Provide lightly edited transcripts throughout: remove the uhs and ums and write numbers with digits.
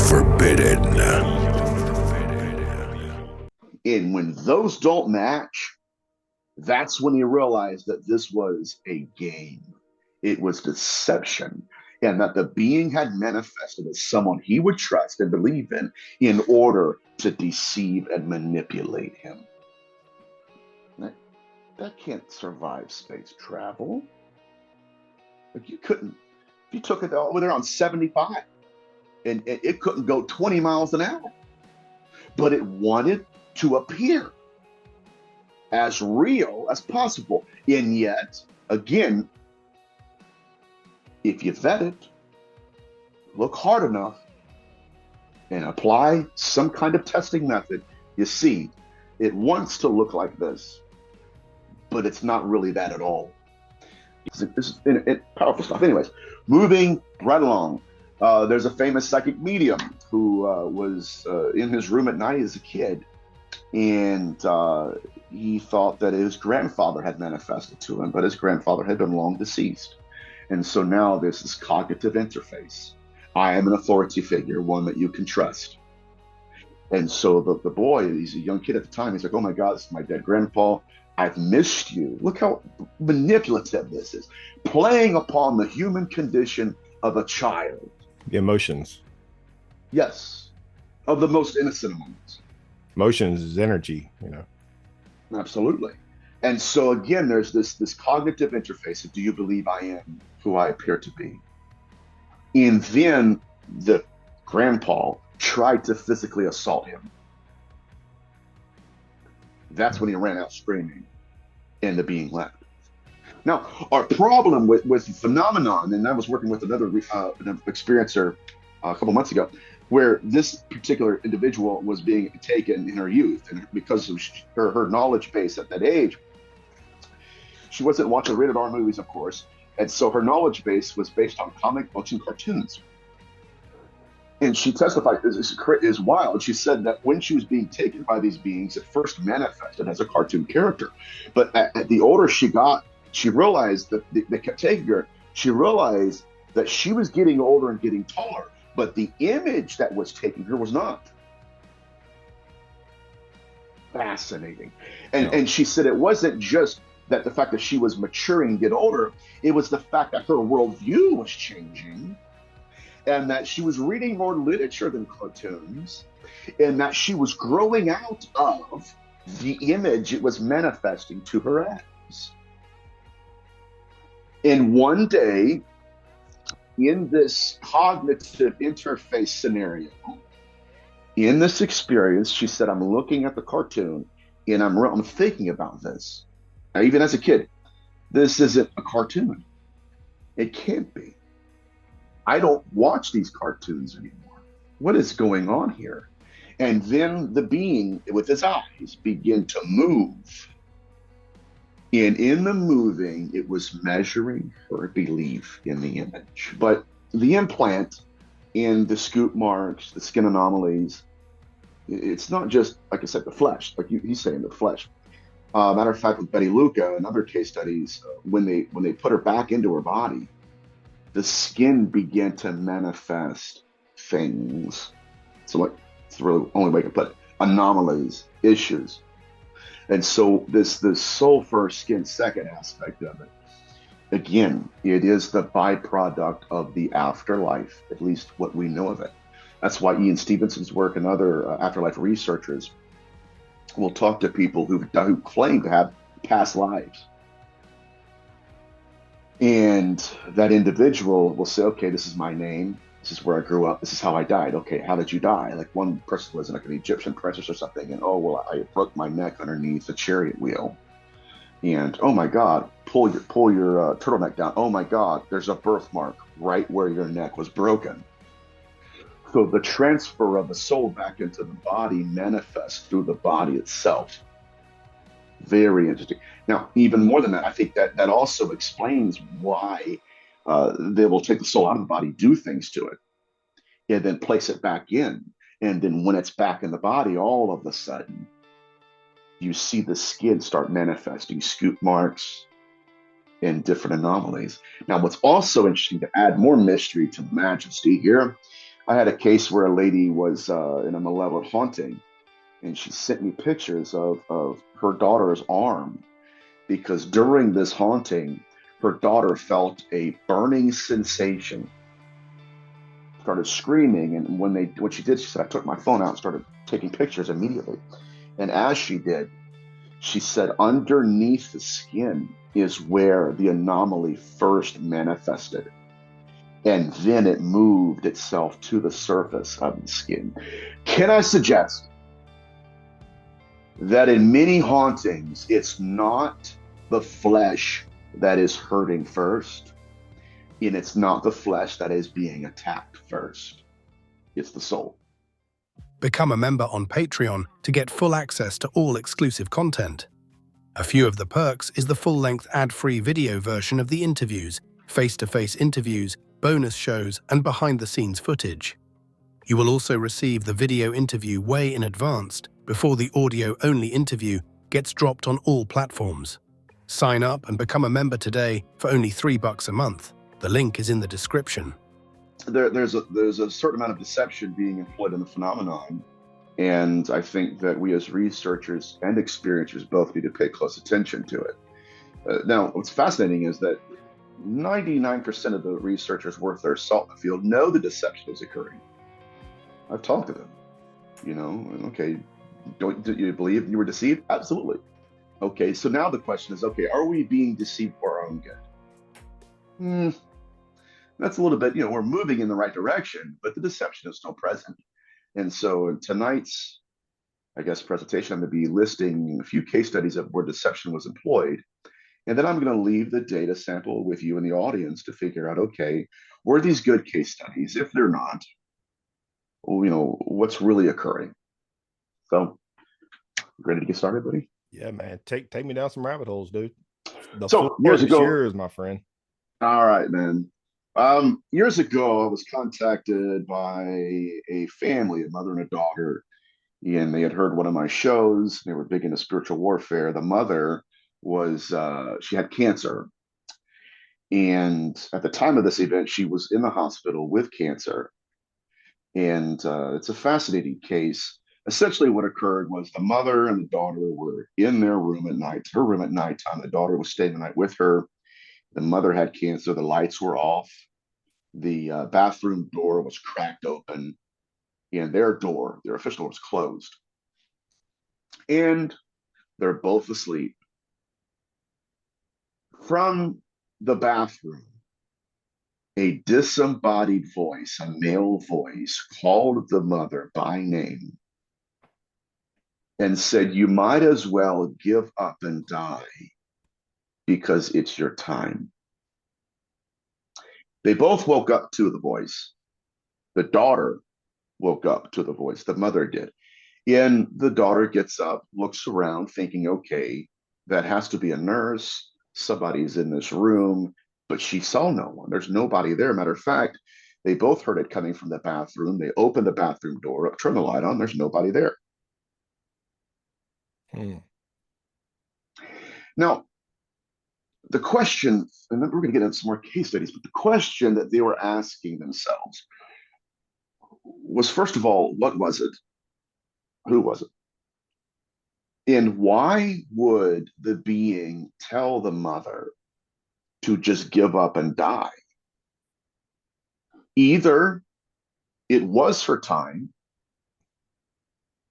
forbidden. And when those don't match, that's when he realized that this was a game. It was deception, and that the being had manifested as someone he would trust and believe in order to deceive and manipulate him. That can't survive space travel. Like you couldn't, if you took it over there on 75 and it couldn't go 20 miles an hour, but it wanted to appear as real as possible. And yet, again, if you vet it, look hard enough, and apply some kind of testing method, you see, it wants to look like this, but it's not really that at all. This is powerful stuff. Anyways, moving right along. There's a famous psychic medium who was in his room at night as a kid, and he thought that his grandfather had manifested to him, but his grandfather had been long deceased. And so now there's this cognitive interface. I am an authority figure, one that you can trust. And so the boy, he's a young kid at the time, he's like, oh my God, this is my dead grandpa. I've missed you. Look how manipulative this is. Playing upon the human condition of a child. The emotions. Yes. Of the most innocent amongst. Emotions is energy, you know. Absolutely. And so again, there's this cognitive interface of, do you believe I am who I appear to be? And then the grandpa tried to physically assault him. That's when he ran out screaming, and the being left. Now, our problem with the phenomenon, and I was working with another experiencer a couple months ago, where this particular individual was being taken in her youth, and because of her knowledge base at that age, she wasn't watching rated R movies, of course, and so her knowledge base was based on comic books and cartoons. And she testified, this is wild. She said that when she was being taken by these beings, it first manifested as a cartoon character. But at the older she got, she realized that they kept taking her. She realized that she was getting older and getting taller, but the image that was taking her was not. Fascinating. And she said it wasn't just that the fact that she was maturing and get older, it was the fact that her worldview was changing, and that she was reading more literature than cartoons, and that she was growing out of the image it was manifesting to her as. And one day, in this cognitive interface scenario, in this experience, she said, I'm looking at the cartoon, and I'm thinking about this. Now, even as a kid, this isn't a cartoon. It can't be. I don't watch these cartoons anymore. What is going on here? And then the being, with his eyes, began to move. And in the moving, it was measuring her belief in the image. But the implant in the scoop marks, the skin anomalies, it's not just, like I said, the flesh, like he's saying, the flesh. Matter of fact, with Betty Luca and other case studies, when they put her back into her body, the skin began to manifest things. So like, it's the really only way I can put it. Anomalies, issues. And so this soul first, skin second aspect of it, again, it is the byproduct of the afterlife, at least what we know of it. That's why Ian Stevenson's work and other afterlife researchers will talk to people who claim to have past lives. And that individual will say, okay, this is my name. This is where I grew up. This is how I died. Okay, how did you die? Like one person was like an Egyptian princess or something. And oh, well, I broke my neck underneath a chariot wheel. And oh my God, pull your turtleneck down. Oh my God, there's a birthmark right where your neck was broken. So the transfer of the soul back into the body manifests through the body itself. Very interesting. Now, even more than that, I think that also explains why they will take the soul out of the body, do things to it, and then place it back in. And then when it's back in the body, all of a sudden, you see the skin start manifesting scoop marks and different anomalies. Now, what's also interesting, to add more mystery to the majesty here, I had a case where a lady was in a malevolent haunting, and she sent me pictures of her daughter's arm because during this haunting, her daughter felt a burning sensation, started screaming, and when she did, she said, "I took my phone out and started taking pictures immediately." And as she did, she said, underneath the skin is where the anomaly first manifested. And then it moved itself to the surface of the skin. Can I suggest that in many hauntings, it's not the flesh that is hurting first, and it's not the flesh that is being attacked first. It's the soul. Become a member on Patreon to get full access to all exclusive content. A few of the perks is the full-length ad-free video version of the interviews, face-to-face interviews, bonus shows, and behind-the-scenes footage. You will also receive the video interview way in advance before the audio-only interview gets dropped on all platforms. Sign up and become a member today for only $3 a month. The link is in the description. There's a certain amount of deception being employed in the phenomenon, and I think that we as researchers and experiencers both need to pay close attention to it. Now, what's fascinating is that 99% of the researchers worth their salt in the field know the deception is occurring. I've talked to them. Okay, do you believe you were deceived? Absolutely. Okay, so now the question is, okay, are we being deceived for our own good? That's a little bit, we're moving in the right direction, but the deception is still present. And so in tonight's, I guess, presentation, I'm going to be listing a few case studies of where deception was employed. And then I'm going to leave the data sample with you in the audience to figure out, okay, were these good case studies? If they're not, what's really occurring? So, ready to get started, buddy? Yeah, man. Take me down some rabbit holes, dude. The so years ago, yours, my friend. All right, man. Years ago, I was contacted by a family, a mother and a daughter, and they had heard one of my shows. They were big into spiritual warfare. The mother she had cancer. And at the time of this event, she was in the hospital with cancer. And it's a fascinating case. Essentially, what occurred was the mother and the daughter were in their room at night, her room at nighttime. The daughter was staying the night with her. The mother had cancer. The lights were off. The bathroom door was cracked open, and their official door, was closed. And they're both asleep. From the bathroom, a disembodied voice, a male voice, called the mother by name and said, "You might as well give up and die because it's your time." They both woke up to the voice. The daughter woke up to the voice. The mother did. And the daughter gets up, looks around, thinking, okay, that has to be a nurse. Somebody's in this room. But she saw no one. There's nobody there. Matter of fact, they both heard it coming from the bathroom. They opened the bathroom door up, turned the light on. There's nobody there. Now, the question, and then we're going to get into some more case studies, but the question that they were asking themselves was, first of all, what was it? Who was it? And why would the being tell the mother to just give up and die? Either it was her time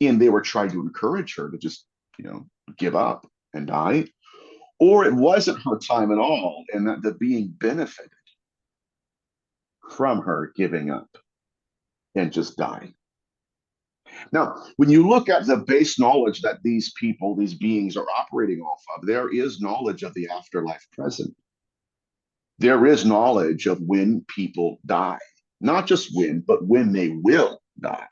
and they were trying to encourage her to just, give up and die, or it wasn't her time at all and that the being benefited from her giving up and just dying. Now, when you look at the base knowledge that these people, these beings are operating off of, there is knowledge of the afterlife present. There is knowledge of when people die, not just when, but when they will die.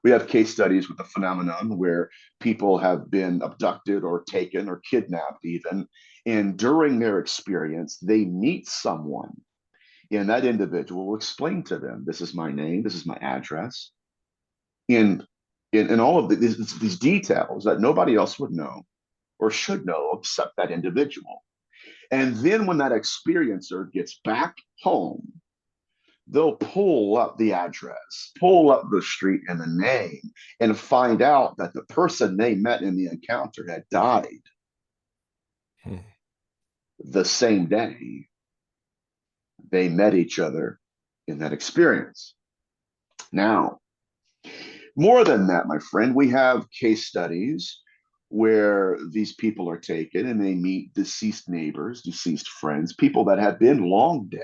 We have case studies with the phenomenon where people have been abducted or taken or kidnapped even, and during their experience, they meet someone, and that individual will explain to them, this is my name, this is my address, and in all of these details that nobody else would know or should know except that individual. And then when that experiencer gets back home, they'll pull up the address, pull up the street and the name, and find out that the person they met in the encounter had died the same day they met each other in that experience. Now, more than that, my friend, we have case studies where these people are taken and they meet deceased neighbors, deceased friends, people that have been long dead.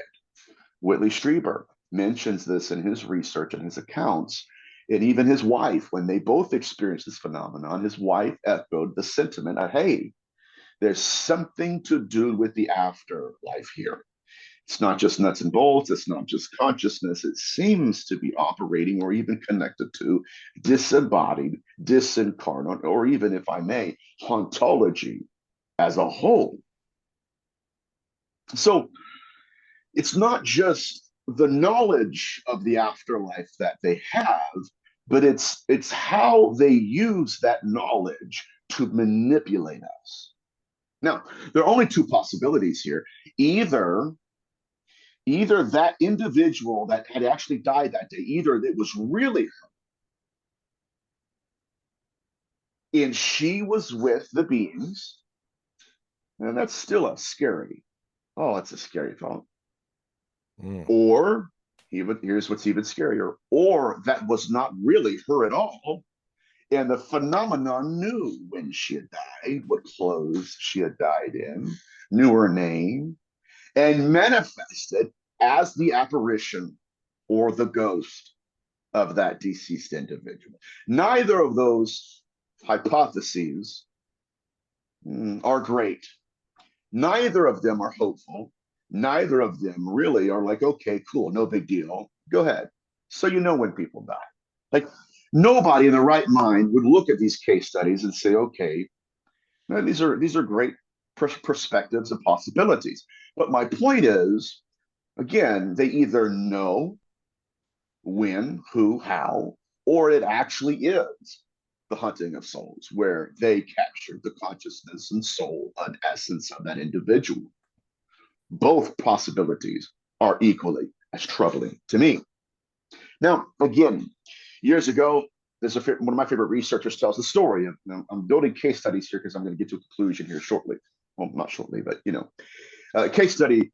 Whitley Strieber mentions this in his research and his accounts. And even his wife, when they both experienced this phenomenon, his wife echoed the sentiment of, hey, there's something to do with the afterlife here. It's not just nuts and bolts. It's not just consciousness. It seems to be operating or even connected to disembodied, disincarnate, or even, if I may, hauntology as a whole. So it's not just the knowledge of the afterlife that they have, but it's how they use that knowledge to manipulate us. Now, there are only two possibilities here. Either that individual that had actually died that day, either it was really her, and she was with the beings, and that's still a scary, oh, that's a scary thought. Or here's what's even scarier, or that was not really her at all, and the phenomenon knew when she had died, what clothes she had died in, knew her name, and manifested as the apparition or the ghost of that deceased individual. Neither of those hypotheses are great. Neither of them are hopeful. Neither of them really are like, okay, cool, no big deal. Go ahead. So you know when people die. Like, nobody in the right mind would look at these case studies and say, okay, these are great perspectives and possibilities. But my point is, again, they either know when, who, how, or it actually is the hunting of souls, where they captured the consciousness and soul and essence of that individual. Both possibilities are equally as troubling to me. Now, again, years ago, one of my favorite researchers tells the story of, I'm building case studies here because I'm going to get to a conclusion here shortly. Well, not shortly, but another case study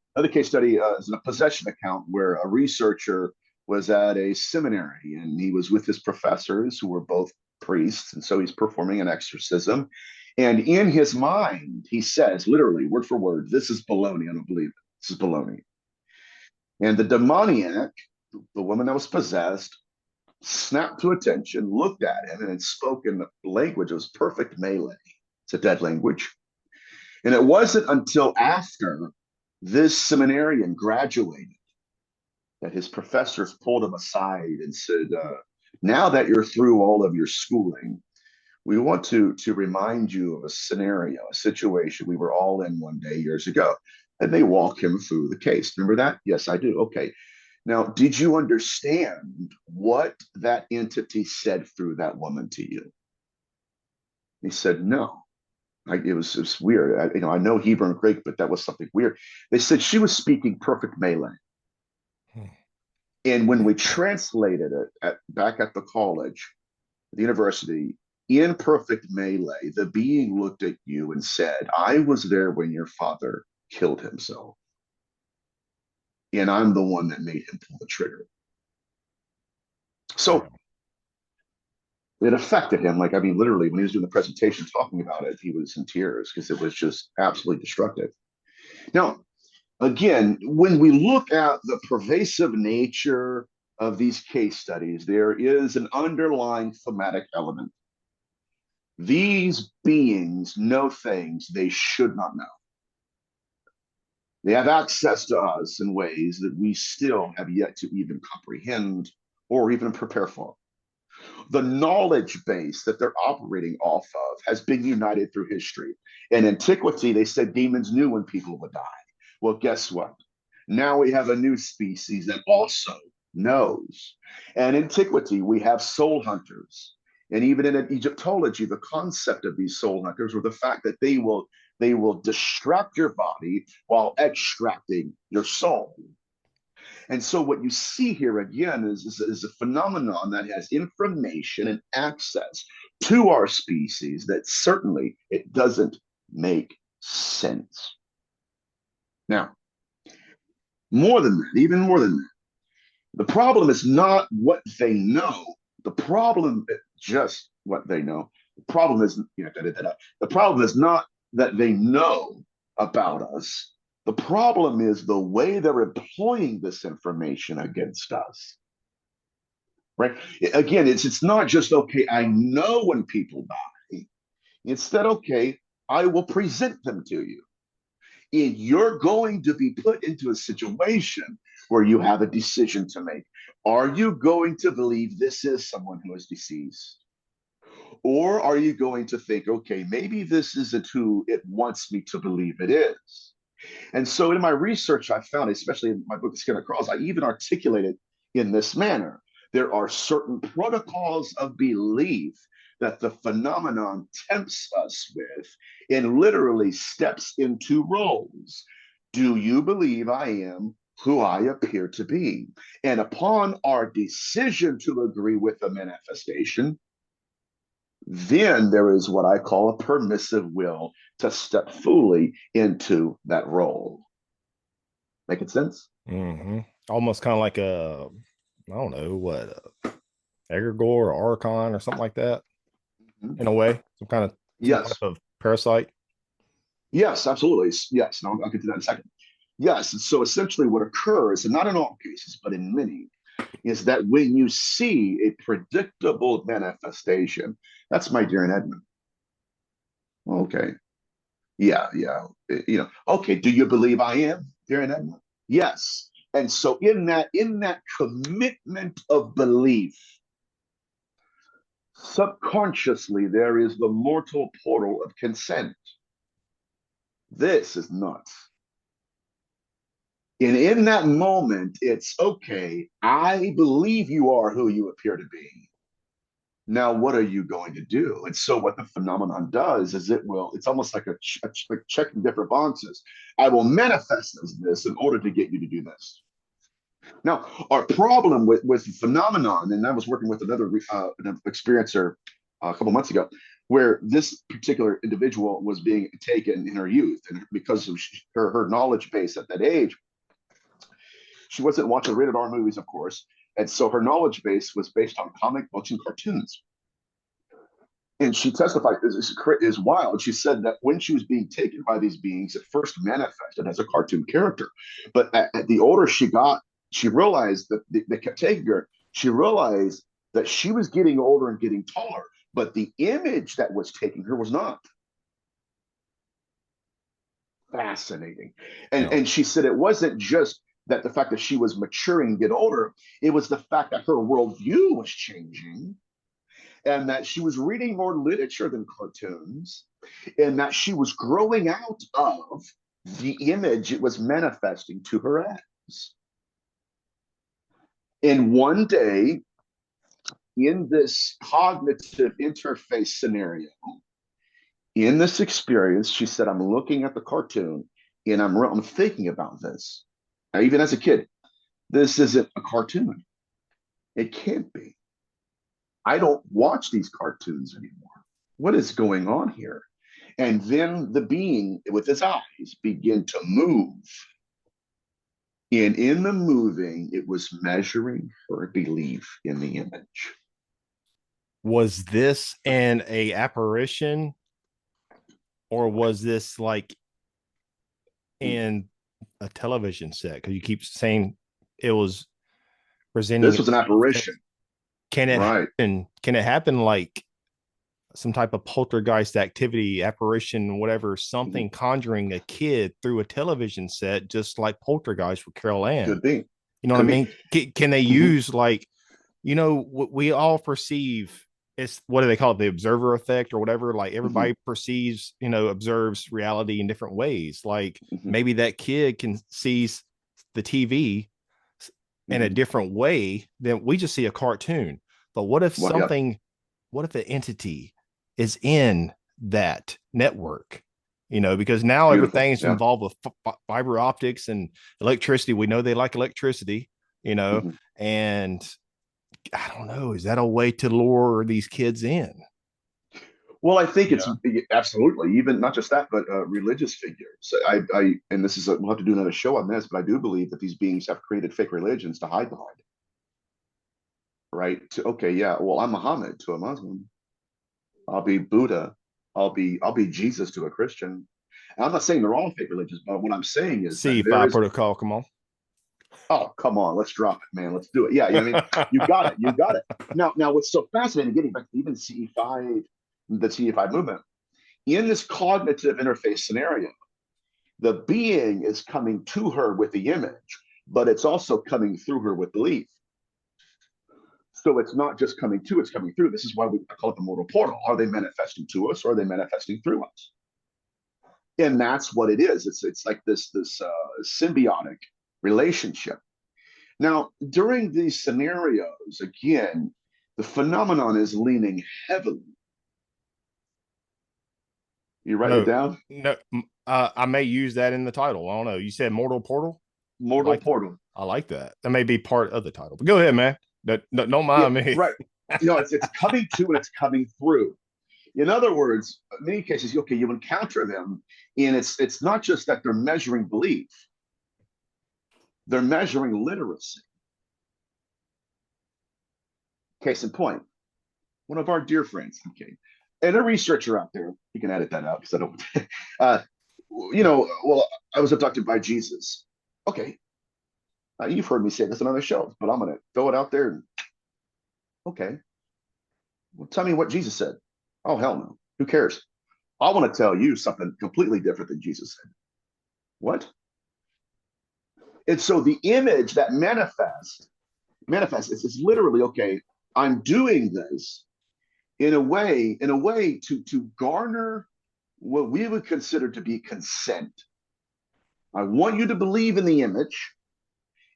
is a possession account where a researcher was at a seminary and he was with his professors who were both priests, and so he's performing an exorcism. And in his mind, he says, literally, word for word, this is baloney. I don't believe it. This is baloney. And the demoniac, the woman that was possessed, snapped to attention, looked at him, and had spoken language. It was perfect Malay. It's a dead language. And it wasn't until after this seminarian graduated that his professors pulled him aside and said, now that you're through all of your schooling, we want to remind you of a scenario, a situation we were all in one day years ago. And they walk him through the case. Remember that? Yes, I do. Okay. Now, did you understand what that entity said through that woman to you? He said, no. It was weird. I know Hebrew and Greek, but that was something weird. They said she was speaking perfect Malay. And when we translated it back at the college, the university, in perfect Malay, the being looked at you and said, I was there when your father killed himself. And I'm the one that made him pull the trigger. So it affected him. Like, I mean, literally, when he was doing the presentation talking about it, he was in tears because it was just absolutely destructive. Now, again, when we look at the pervasive nature of these case studies, there is an underlying thematic element. These beings know things they should not know. They have access to us in ways that we still have yet to even comprehend or even prepare for. The knowledge base that they're operating off of has been united through history. In antiquity, they said demons knew when people would die. Well, guess what? Now we have a new species that also knows. And in antiquity, we have soul hunters. And even in Egyptology, the concept of these soul hunters were the fact that they will distract your body while extracting your soul. And so what you see here again is a phenomenon that has information and access to our species that certainly it doesn't make sense. Now, more than that, even more than that, the problem is not what they know. The problem is just what they know. The problem is, the problem is not that they know about us. The problem is the way they're employing this information against us. Right? Again, it's not just okay, I know when people die. Instead, okay, I will present them to you. And you're going to be put into a situation where you have a decision to make. Are you going to believe this is someone who is deceased? Or are you going to think, okay, maybe this isn't who it wants me to believe it is? And so in my research, I found, especially in my book, Skin Across, I even articulated in this manner. There are certain protocols of belief that the phenomenon tempts us with and literally steps into roles. Do you believe I am who I appear to be? And upon our decision to agree with the manifestation, then there is what I call a permissive will to step fully into that role. Making sense? Mm-hmm. Almost kind of like a, I don't know what, egregore or archon or something like that. Mm-hmm. In a way, some kind of some type Yes. of parasite. Yes, absolutely. Yes, and I'll get to that in a second. Yes, and so essentially what occurs, and not in all cases, but in many, is that when you see a predictable manifestation, that's my dear and Edmund. Okay. Yeah, yeah. Okay, do you believe I am, dear and Edmund? Yes. And so in that commitment of belief, subconsciously there is the mortal portal of consent. This is nuts. And in that moment, it's okay, I believe you are who you appear to be. Now, what are you going to do? And so, what the phenomenon does is it's almost like like checking different boxes. I will manifest as this in order to get you to do this. Now, our problem with the phenomenon, and I was working with another an experiencer a couple months ago, where this particular individual was being taken in her youth, and because of her knowledge base at that age, she wasn't watching rated R movies, of course, and so her knowledge base was based on comic books and cartoons. And she testified, is wild. She said that when she was being taken by these beings, it first manifested as a cartoon character. But at the older she got, she realized that they kept taking her. She realized that she was getting older and getting taller, but the image that was taking her was not. Fascinating. And she said it wasn't just that the fact that she was maturing and get older, it was the fact that her worldview was changing and that she was reading more literature than cartoons, and that she was growing out of the image it was manifesting to her as. And one day, in this cognitive interface scenario, in this experience, she said, I'm looking at the cartoon and I'm thinking about this. Now, even as a kid, this isn't a cartoon. It can't be. I don't watch these cartoons anymore. What is going on here? And then the being with his eyes begin to move. And in the moving, it was measuring her belief in the image. Was this a apparition, or was this like in a television set? Because you keep saying it was presenting. This was an apparition. Can it right? happen? Can it happen like some type of poltergeist activity, apparition, whatever, something conjuring a kid through a television set, just like Poltergeist with Carol Ann? Could be. You know Could what I mean? Can they use like, what we all perceive? It's, what do they call it? The observer effect or whatever. Like everybody perceives, observes reality in different ways. Like maybe that kid can sees the TV in a different way than we just see a cartoon. But what if something, what if the entity is in that network because now Beautiful. everything's Yeah. involved with fiber optics and electricity. We know they like electricity, Mhm. and I don't know, is that a way to lure these kids in? Well, I think it's Yeah. absolutely even not just that, but religious figures. And this is we'll have to do another show on this, but I do believe that these beings have created fake religions to hide behind, right? Okay, yeah. Well, I'm Muhammad to a Muslim. I'll be Buddha. I'll be Jesus to a Christian. And I'm not saying they're all fake religions, but what I'm saying is that there C5 is. protocol, come on. Oh, come on, let's drop it, man. Let's do it. Yeah, you know what I mean? You got it. You got it. Now, what's so fascinating, getting back to even CE5, the CE5 movement, in this cognitive interface scenario, the being is coming to her with the image, but it's also coming through her with belief. So it's not just coming to, it's coming through. This is why we call it the mortal portal. Are they manifesting to us or are they manifesting through us? And that's what it is. It's like this symbiotic relationship. Now, during these scenarios, again, the phenomenon is leaning heavily. You writing it No, down? no. I may use that in the title. I don't know. You said Mortal Portal. I Mortal like portal. I like that. That may be part of the title. But go ahead, man. Don't Yeah, mind me. right. It's coming to and it's coming through. In other words, in many cases, okay, you encounter them, and it's not just that they're measuring belief; they're measuring literacy. Case in point, one of our dear friends, okay, and a researcher out there, you can edit that out because I don't. uh, well, I was abducted by Jesus. Okay, you've heard me say this on other shows, but I'm going to throw it out there. And, okay, well, tell me what Jesus said. Oh, hell no. Who cares? I want to tell you something completely different than Jesus said. What? And so the image that manifests is literally, okay, I'm doing this in a way to garner what we would consider to be consent. I want you to believe in the image,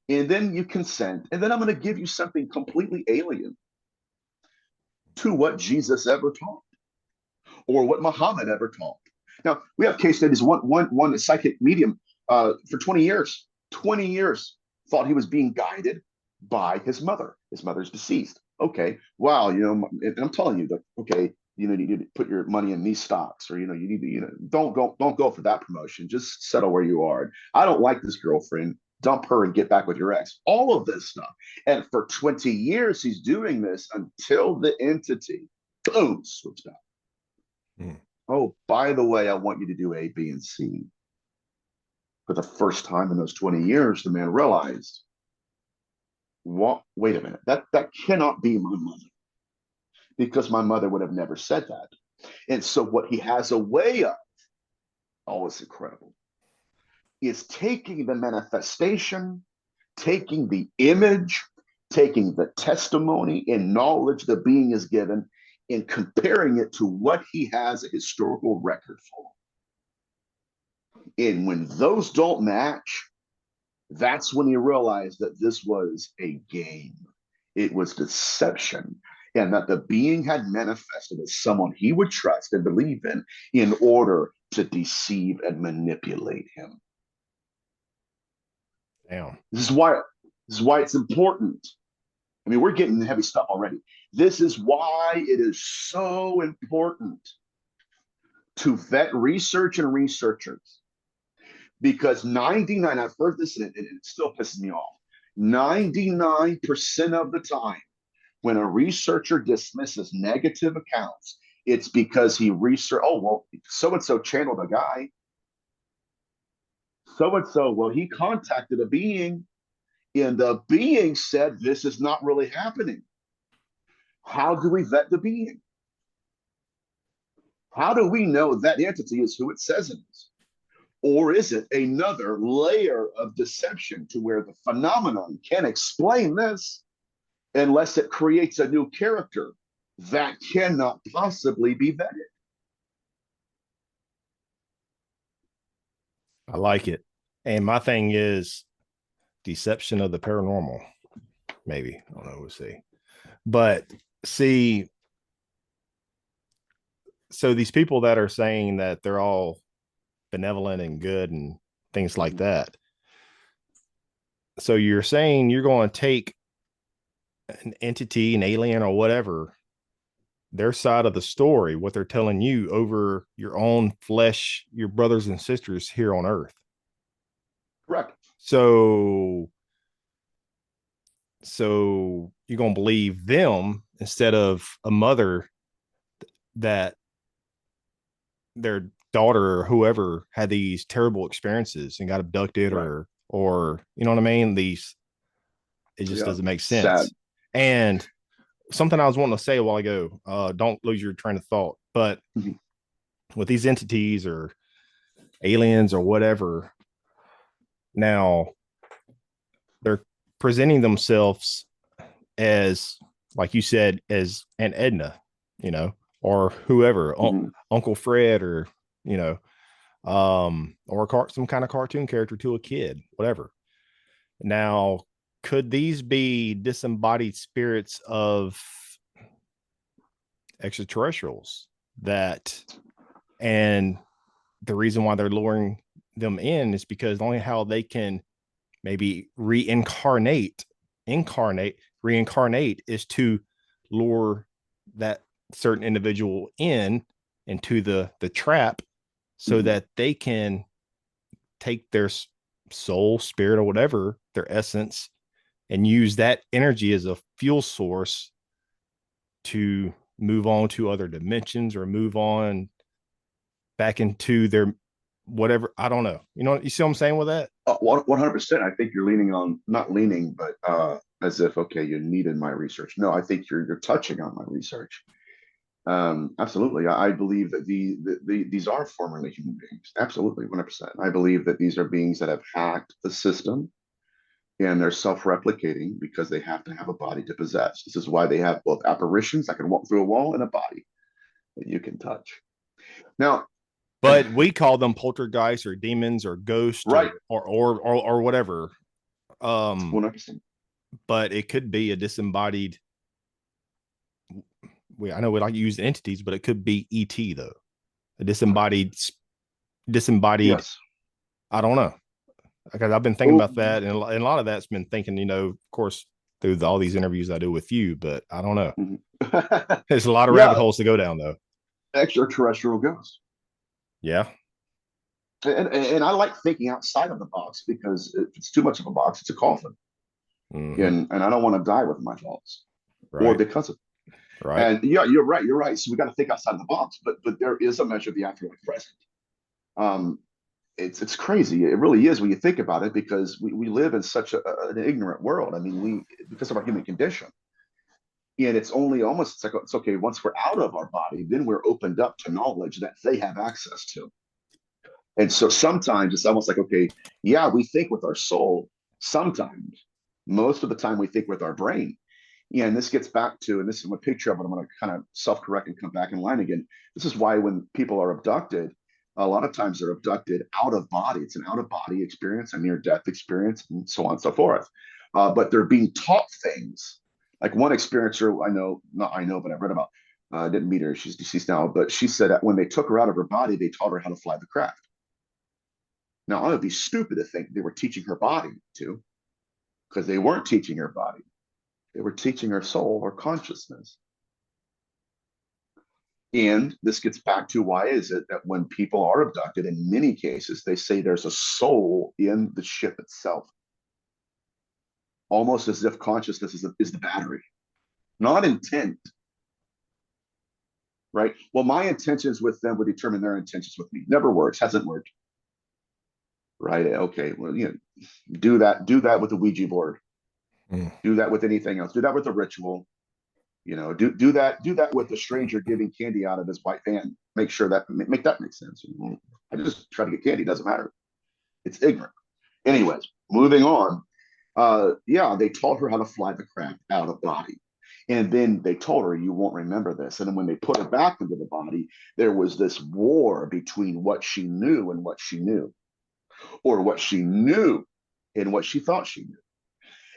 and then you consent, and then I'm going to give you something completely alien to what Jesus ever taught or what Muhammad ever taught. Now we have case studies. One psychic medium for 20 years, 20 years thought he was being guided by his mother. His mother's deceased. Okay, wow, and I'm telling you that. Okay, you need to put your money in these stocks, or you need to, don't go for that promotion. Just settle where you are. I don't like this girlfriend. Dump her and get back with your ex. All of this stuff. And for 20 years, he's doing this until the entity, boom, switched out. Hmm. Oh, by the way, I want you to do A, B, and C. For the first time in those 20 years, the man realized, what? Wait a minute, that cannot be my mother, because my mother would have never said that. And so, what he has a way of, oh, it's incredible, is taking the manifestation, taking the image, taking the testimony and knowledge the being is given, and comparing it to what he has a historical record for. And when those don't match, that's when he realized that this was a game. It was deception. And that the being had manifested as someone he would trust and believe in order to deceive and manipulate him. Damn. This is why it's important. I mean, we're getting heavy stuff already. This is why it is so important to vet research and researchers, because 99, I've heard this and it still pisses me off. 99% of the time, when a researcher dismisses negative accounts, it's because he researched, oh, well, so and so channeled a guy. So and so, well, he contacted a being, and the being said this is not really happening. How do we vet the being? How do we know that entity is who it says it is? Or is it another layer of deception to where the phenomenon can't explain this unless it creates a new character that cannot possibly be vetted? I like it. And my thing is deception of the paranormal. Maybe. I don't know. We'll see. But see, so these people that are saying that they're all benevolent and good and things like Mhm. that. So you're saying you're going to take an entity, an alien, or whatever, their side of the story, what they're telling you, over your own flesh, your brothers and sisters here on Earth. Correct. So, so you're gonna believe them instead of a mother that their daughter or whoever had these terrible experiences and got abducted, Right. or you know what I mean? These, it just Yeah. doesn't make Sad. sense. And something I was wanting to say a while ago, don't lose your train of thought, but Mhm. with these entities or aliens or whatever, now they're presenting themselves as, like you said, as an Edna, you know, or whoever, Mhm. Uncle Fred, or you know, or some kind of cartoon character to a kid, whatever. Now, could these be disembodied spirits of extraterrestrials that, and the reason why they're luring them in is because only how they can maybe reincarnate is to lure that certain individual in into the trap, so Mhm. that they can take their soul, spirit, or whatever, their essence, and use that energy as a fuel source to move on to other dimensions or move on back into their whatever. I don't know. You know, you see what I'm saying with that? 100%. I think you're leaning on, not leaning, but as if, okay, you needed my research. No, I think you're touching on my research. Absolutely. I believe that these are formerly human beings. Absolutely, 100%. I believe that these are beings that have hacked the system, and they're self-replicating because they have to have a body to possess. This is why they have both apparitions that can walk through a wall and a body that you can touch. Now, But we call them poltergeists or demons or ghosts right, or whatever. Um, 100%. but it could be a disembodied. I know we like to use entities, but it could be ET though. A disembodied. Yes. I don't know, because I've been thinking Oh, about that, and a lot of that's been thinking, of course, through all these interviews I do with you. But I don't know. mhm. There's a lot of rabbit Yeah, holes to go down though. extraterrestrial ghosts. Yeah. And I like thinking outside of the box because if it's too much of a box, it's a coffin. Mm-hmm. And I don't want to die with my thoughts or Right. because of it. Right. And yeah, you're right. You're right. So we got to think outside of the box, but there is a measure of the afterlife present. Um, it's crazy. It really is when you think about it, because we live in such an ignorant world. I mean, we, because of our human condition, and it's only almost, it's like, it's okay, once we're out of our body, then we're opened up to knowledge that they have access to. And so sometimes it's almost like, okay, yeah, we think with our soul. Sometimes, most of the time, we think with our brain. Yeah, and this gets back to, and this is my picture of it. I'm going to kind of self-correct and come back in line again. This is why when people are abducted, a lot of times they're abducted out of body. It's an out-of-body experience, a near-death experience, and so on and so forth. But they're being taught things. Like one experiencer I know, not I know, but I've read about. Didn't meet her; she's deceased now. But she said that when they took her out of her body, they taught her how to fly the craft. Now, I would be stupid to think they were teaching her body to, because they weren't teaching her body. They were teaching her soul or consciousness. And this gets back to, why is it that when people are abducted, in many cases, they say there's a soul in the ship itself, almost as if consciousness is the battery, not intent, right? Well, my intentions with them would determine their intentions with me. Never works, hasn't worked, right? Okay, well, do that with the Ouija board, Mm. do that with anything else, do that with a ritual. Do that with the stranger giving candy out of his white van. Make sure that make that make sense. I just try to get candy, doesn't matter. It's ignorant. Anyways, moving on. Yeah, they taught her how to fly the craft out of body. And then they told her, you won't remember this. And then when they put her back into the body, there was this war between what she knew and what she knew, or what she knew and what she thought she knew.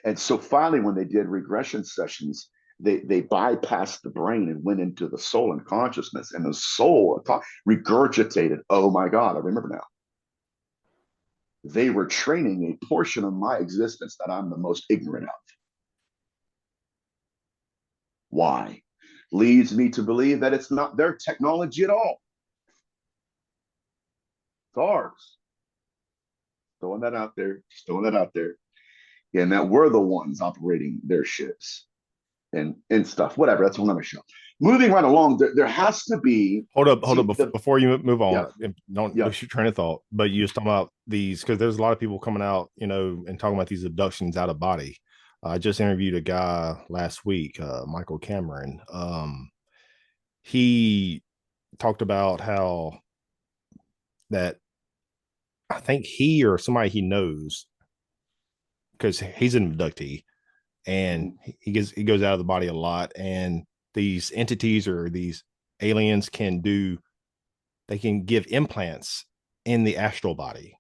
And so finally, when they did regression sessions, they bypassed the brain and went into the soul and consciousness, and the soul regurgitated. Oh my God, I remember now. They were training a portion of my existence that I'm the most ignorant of. Why? Leads me to believe that it's not their technology at all. It's ours. Throwing that out there, just throwing that out there. And that we're the ones operating their ships and stuff. Whatever. That's another show. Moving right along, there has to be. Hold up, See, before you move yeah, on, don't yeah. lose your train of thought. But you was talking about these because there's a lot of people coming out, and talking about these abductions out of body. I just interviewed a guy last week, Michael Cameron. He talked about how that I think he or somebody he knows, because he's an abductee, and Mhm. he goes out of the body a lot, and these entities or these aliens they can give implants in the astral body.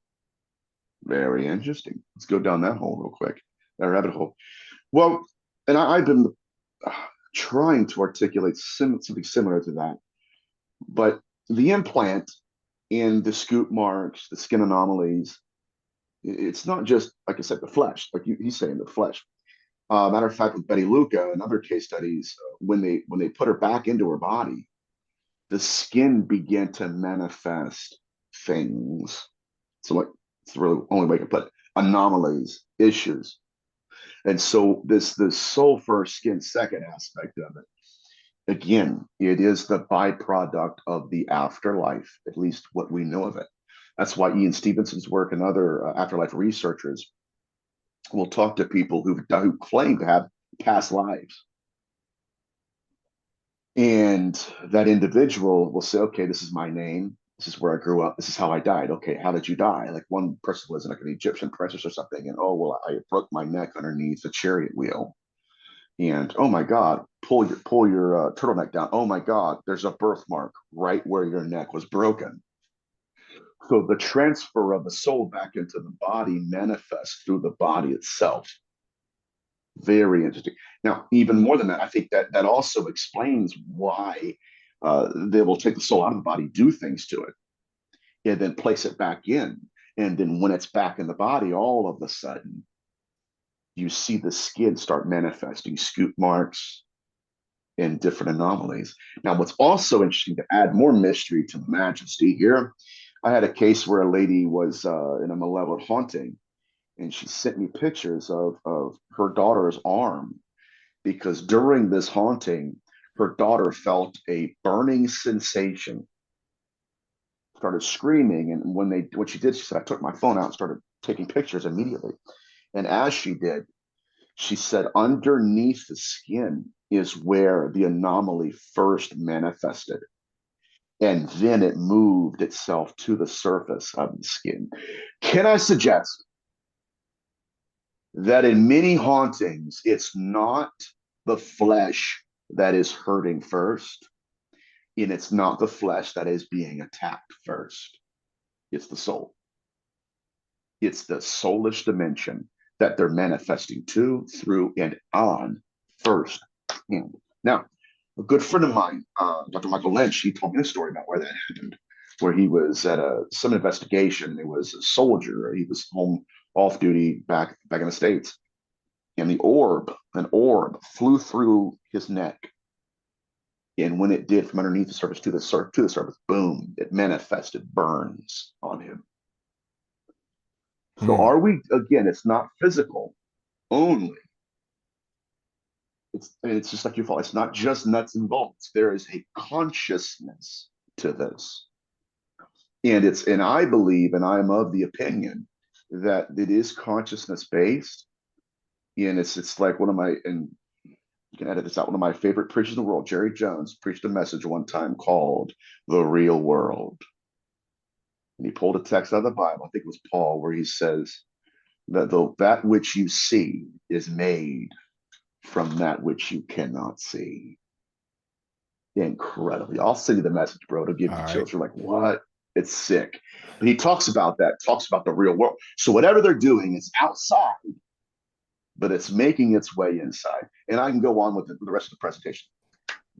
Very interesting. Let's go down that hole real quick, that rabbit hole. Well, and I've been uh, trying to articulate something similar to that, but the implant in the scoop marks, the skin anomalies, it's not just, like I said, the flesh, like he's saying, the flesh. Matter of fact, with Betty Luca and other case studies, when they put her back into her body, the skin began to manifest things. So, like, it's the really only way I can put it, anomalies, issues. And so this soul first, skin second aspect of it, again, it is the byproduct of the afterlife, at least what we know of it. That's why Ian Stevenson's work and other afterlife researchers will talk to people who claim to have past lives. And that individual will say, okay, this is my name. This is where I grew up. This is how I died. Okay, how did you die? Like one person was like an Egyptian princess or something. And oh, well, I broke my neck underneath the chariot wheel. And oh my God, pull your turtleneck down. Oh my God, there's a birthmark right where your neck was broken. So the transfer of the soul back into the body manifests through the body itself. Very interesting. Now, even more than that, I think that also explains why they will take the soul out of the body, do things to it, and then place it back in. And then when it's back in the body, all of a sudden, you see the skin start manifesting scoop marks and different anomalies. Now, what's also interesting to add more mystery to the majesty here, I had a case where a lady was in a malevolent haunting, and she sent me pictures of her daughter's arm because during this haunting, her daughter felt a burning sensation, started screaming, and when she did, she said, "I took my phone out and started taking pictures immediately." And as she did, she said, underneath the skin is where the anomaly first manifested. And then it moved itself to the surface of the skin. Can I suggest that in many hauntings, it's not the flesh that is hurting first, and it's not the flesh that is being attacked first. It's the soul. It's the soulish dimension that they're manifesting to, through, and on first. Now, a good friend of mine, Dr. Michael Lynch, he told me a story about where that happened, where he was at some investigation. He was a soldier. He was home off duty back in the States. And an orb flew through his neck. And when it did from underneath the surface to the surface, boom, it manifested burns on him. So Hmm. are we, again, it's not physical only. It's just like you fall. It's not just nuts and bolts. There is a consciousness to this. And I believe, and I am of the opinion that it is consciousness based. And it's like one of my, and you can edit this out, one of my favorite preachers in the world, Jerry Jones, preached a message one time called The Real World. And he pulled a text out of the Bible, I think it was Paul, where he says that that which you see is made from that which you cannot see. Incredibly. I'll send you the message, bro, to give All you right. chills. You're like, what? It's sick. But he talks about that, talks about the real world. So whatever they're doing is outside, but it's making its way inside. And I can go on with the rest of the presentation.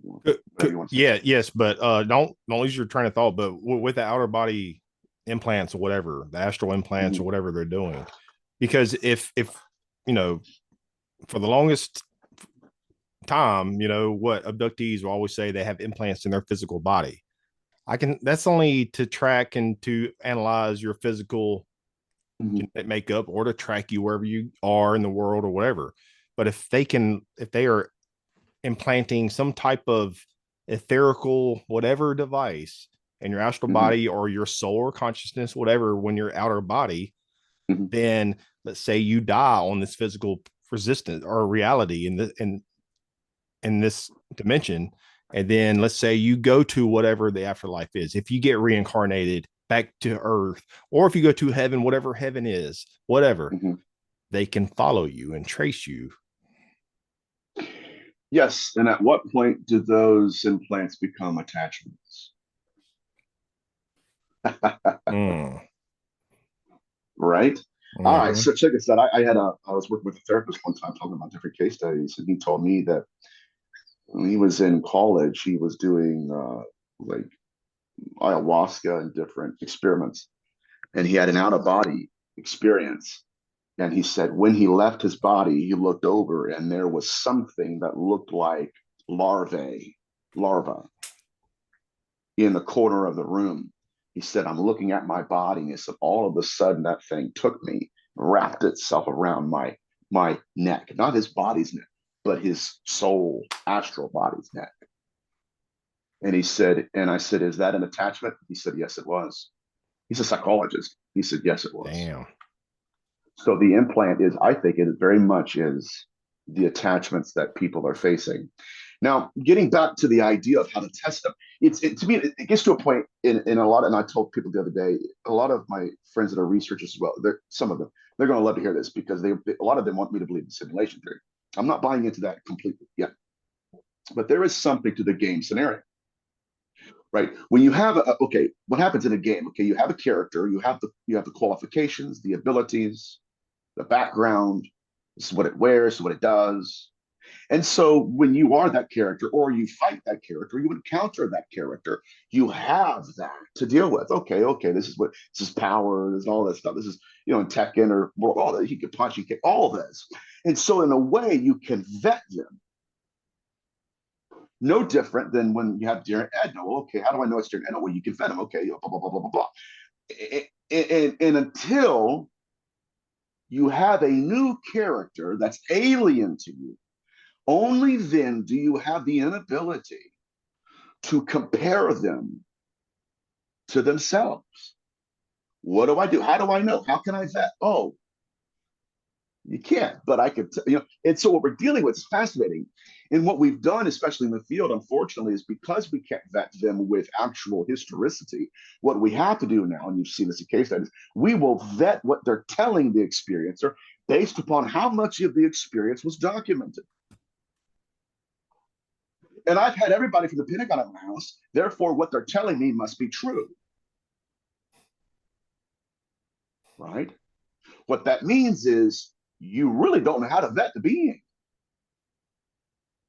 Whatever you want to say. Yeah, yes, but don't lose your train of thought. But with the outer body implants or whatever, the astral implants or Mhm. whatever they're doing. Because if you know, for the longest time, what abductees will always say they have implants in their physical body. That's only to track and to analyze your physical Mhm. genetic makeup or to track you wherever you are in the world or whatever. But if they are implanting some type of etherical whatever device in your astral Mhm. body or your soul or consciousness, whatever, when you're outer body, Mhm. then let's say you die on this physical resistance or reality in this dimension, and then let's say you go to whatever the afterlife is, if you get reincarnated back to earth, or if you go to heaven, whatever heaven is, whatever, Mhm. they can follow you and trace you. Yes. And at what point do those implants become attachments? Mm. Right. All right. Mm-hmm. So check this out. I was working with a therapist one time talking about different case studies, and he told me that when he was in college, he was doing like ayahuasca and different experiments, and he had an out of body experience. And he said when he left his body, he looked over, and there was something that looked like larva in the corner of the room. He said, I'm looking at my body. And he said, all of a sudden, that thing took me, wrapped itself around my neck, not his body's neck, but his soul, astral body's neck. And he said, and I said, is that an attachment? He said, yes, it was. He's a psychologist. He said, yes, it was. Damn. So the implant is, I think it very much is the attachments that people are facing. Now, getting back to the idea of how to test them, to me, it gets to a point in a lot, and I told people the other day, a lot of my friends that are researchers as well, some of them, they're going to love to hear this because a lot of them want me to believe in simulation theory. I'm not buying into that completely yet, but there is something to the game scenario, right? When you have okay, what happens in a game? Okay, you have a character, you have the qualifications, the abilities, the background, this is what it wears, what it does. And so when you are that character or you fight that character, you encounter that character, you have that to deal with. Okay, this is power, this is all this stuff. This is, in Tekken or all that, he can punch, he can all this. And so in a way, you can vet them. No different than when you have Darren Edna. Well, okay, how do I know it's Darren Edna? Well, you can vet him. Okay, blah, blah, blah, blah, blah, blah. And until you have a new character that's alien to you, only then do you have the inability to compare them to themselves. What do I do? How do I know? How can I vet? Oh, you can't, but I could, And so what we're dealing with is fascinating. And what we've done, especially in the field, unfortunately, is because we can't vet them with actual historicity, what we have to do now, and you've seen this in case studies, we will vet what they're telling the experiencer based upon how much of the experience was documented. And I've had everybody from the Pentagon at my house. Therefore, what they're telling me must be true. Right? What that means is you really don't know how to vet the being.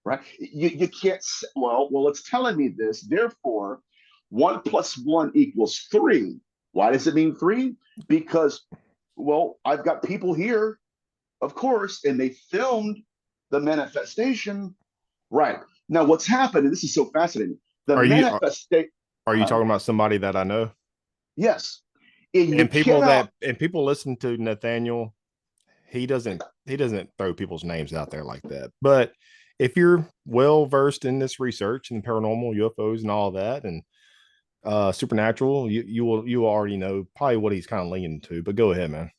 Right? You can't say, well, it's telling me this. Therefore, 1 + 1 = 3. Why does it mean 3? Because, well, I've got people here, of course, and they filmed the manifestation. Right. Now, what's happened, and this is so fascinating, the Are you manifestation. are you talking about somebody that I know? Yes. You And people cannot. listen to Nathaniel, he doesn't throw people's names out there like that. But if you're well versed in this research and paranormal UFOs and all that and supernatural, you already know probably what he's kind of leaning to. But go ahead, man.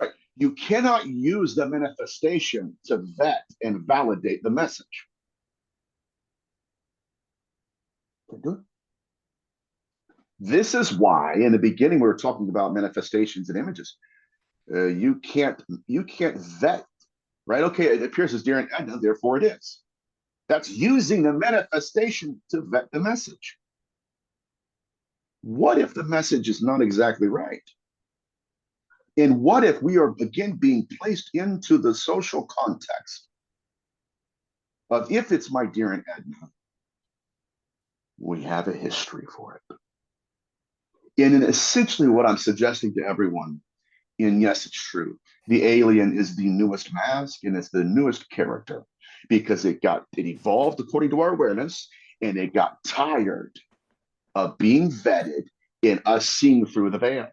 Right. You cannot use the manifestation to vet and validate the message. This is why, in the beginning, we were talking about manifestations and images. You can't vet, right? Okay, it appears as Darren Edna, therefore it is. That's using the manifestation to vet the message. What if the message is not exactly right? And what if we are again being placed into the social context of if it's my Darren Edna, we have a history for it. And then essentially what I'm suggesting to everyone, and yes, it's true, the alien is the newest mask and it's the newest character because it evolved according to our awareness, and it got tired of being vetted and us seeing through the veil.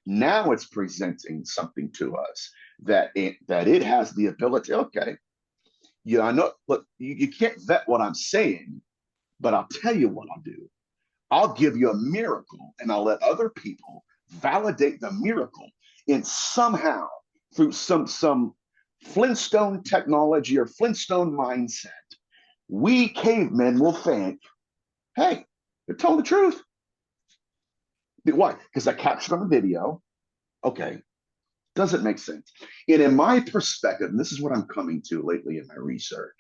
Now it's presenting something to us that it has the ability. Okay, yeah, I know. Look, you can't vet what I'm saying, but I'll tell you what I'll do. I'll give you a miracle, and I'll let other people validate the miracle. And somehow, through some Flintstone technology or Flintstone mindset, we cavemen will think, "Hey, they're telling the truth." Why? Because I captured on the video. Okay, doesn't make sense. And in my perspective, and this is what I'm coming to lately in my research,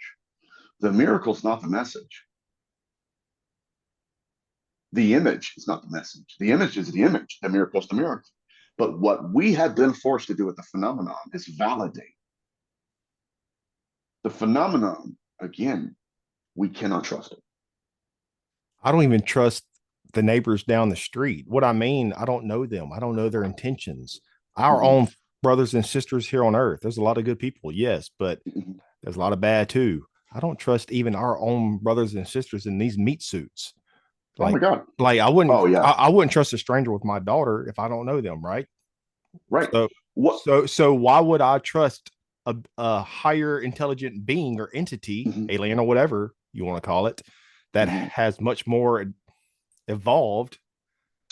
the miracle's not the message. The image is not the message. The image is the image. The miracle is the miracle. But what we have been forced to do with the phenomenon is validate. The phenomenon, again, we cannot trust it. I don't even trust the neighbors down the street. What I mean, I don't know them. I don't know their intentions. Our Mm-hmm. own brothers and sisters here on earth, there's a lot of good people, yes, but Mm-hmm. there's a lot of bad too. I don't trust even our own brothers and sisters in these meat suits. Oh my Like, God. like Oh yeah. I wouldn't trust a stranger with my daughter if I don't know them, right? Right. So, What? so why would I trust a higher intelligent being or entity, Mm-hmm. alien or whatever you want to call it, that Mm-hmm. has much more evolved,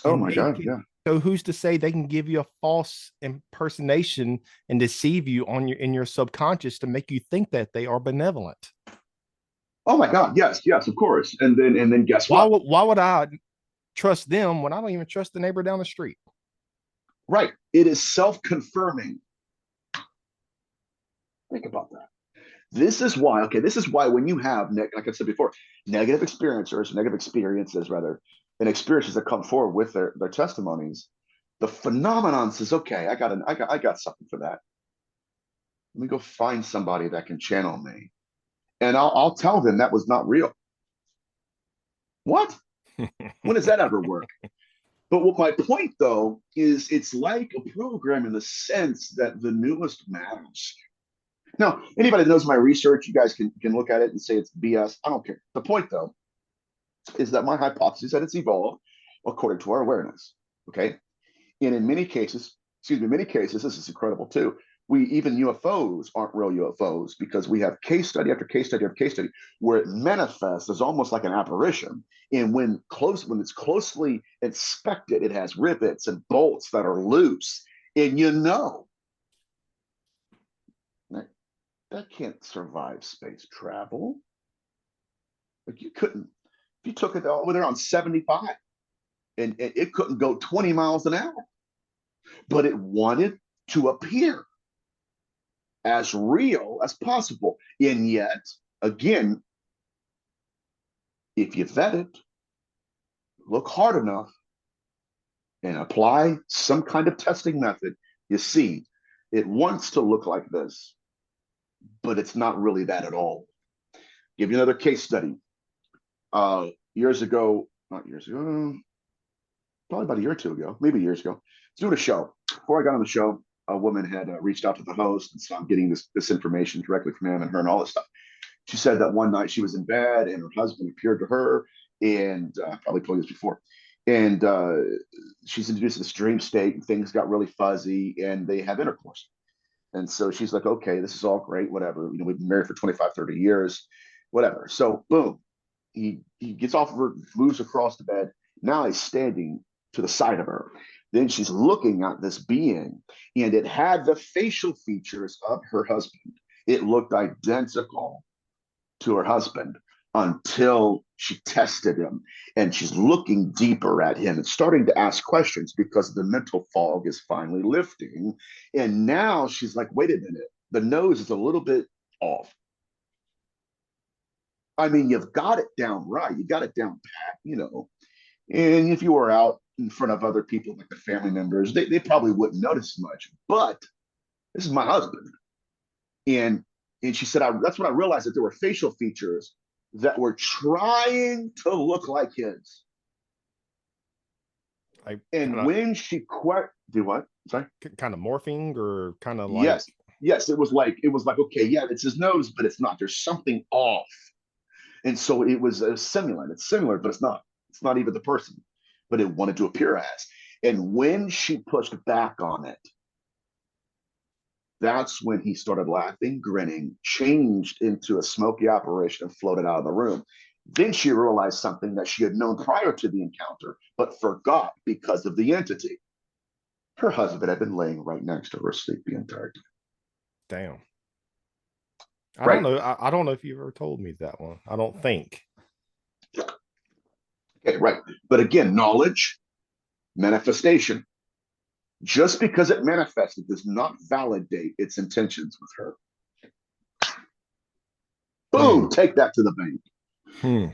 Oh and my they God. can, Yeah. so who's to say they can give you a false impersonation and deceive you on your in your subconscious to make you think that they are benevolent? Oh my God. Yes. Yes. Of course. And then guess what? Why would I trust them when I don't even trust the neighbor down the street? Right. It is self-confirming. Think about that. This is why, okay, this is why when you have, like I said before, negative experiences rather, and experiences that come forward with their testimonies, the phenomenon says, okay, I got something for that. Let me go find somebody that can channel me. And I'll tell them that was not real. What? When does that ever work? But what my point though is it's like a program in the sense that the newest matters. Now, anybody that knows my research, you guys can look at it and say it's BS. I don't care. The point, though, is that my hypothesis that it's evolved according to our awareness. Okay, and in many cases, many cases, this is incredible too. We even UFOs aren't real UFOs because we have case study after case study after case study where it manifests as almost like an apparition. And when it's closely inspected, it has rivets and bolts that are loose, and that can't survive space travel. Like you couldn't, if you took it over there on 75 and it couldn't go 20 miles an hour, but it wanted to appear as real as possible. And yet, again, if you vet it, look hard enough, and apply some kind of testing method, you see, it wants to look like this, but it's not really that at all. Give you another case study. Years ago, not years ago, probably about a year or two ago, maybe years ago, I was doing a show. Before I got on the show, a woman had reached out to the host, and so I'm getting this information directly from him and her and all this stuff. She said that one night she was in bed and her husband appeared to her, and probably told you this before. And she's introduced to this dream state, and things got really fuzzy, and they have intercourse. And so she's like, okay, this is all great, whatever. We've been married for 25, 30 years, whatever. So boom, he gets off of her, moves across the bed. Now he's standing to the side of her. Then she's looking at this being, and it had the facial features of her husband. It looked identical to her husband until she tested him, and she's looking deeper at him and starting to ask questions because the mental fog is finally lifting. And now she's like, wait a minute, the nose is a little bit off. I mean, you've got it down right. You got it down pat. And if you were out in front of other people, like the family members, they probably wouldn't notice much. But this is my husband. And and she said, that's when I realized that there were facial features that were trying to look like his. Like And when she do what? Sorry. kind of morphing, or kind of like, Yes, yes. It was like okay, yeah, it's his nose, but it's not. There's something off, and so it was a simulant. It's similar, but it's not. It's not even the person, but it wanted to appear as. And when she pushed back on it, that's when he started laughing, grinning, changed into a smoky apparition, and floated out of the room. Then she realized something that she had known prior to the encounter, but forgot because of the entity. Her husband had been laying right next to her asleep the entire time. damn. I don't Right. know. I don't know if you ever told me that one. I don't think. Okay, right. But again, knowledge, manifestation. Just because it manifested does not validate its intentions with her. Hmm. Boom, take that to the bank. Hmm.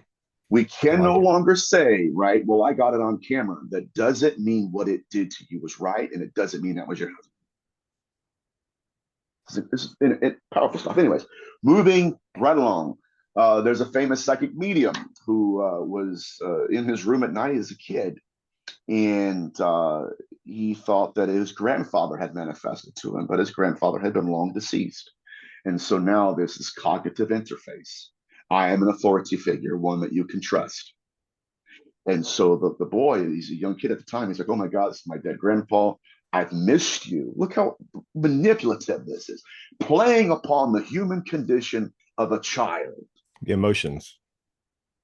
We I can like no it. longer say, right, well, I got it on camera. That doesn't mean what it did to you was right, and it doesn't mean that was your husband. This is powerful stuff. Anyways, moving right along. There's a famous psychic medium who was in his room at night as a kid, and he thought that his grandfather had manifested to him, but his grandfather had been long deceased. And so now there's this cognitive interface. I am an authority figure, one that you can trust. And so the boy, he's a young kid at the time, he's like, oh my God, this is my dead grandpa. I've missed you. Look how manipulative this is, playing upon the human condition of a child. The emotions.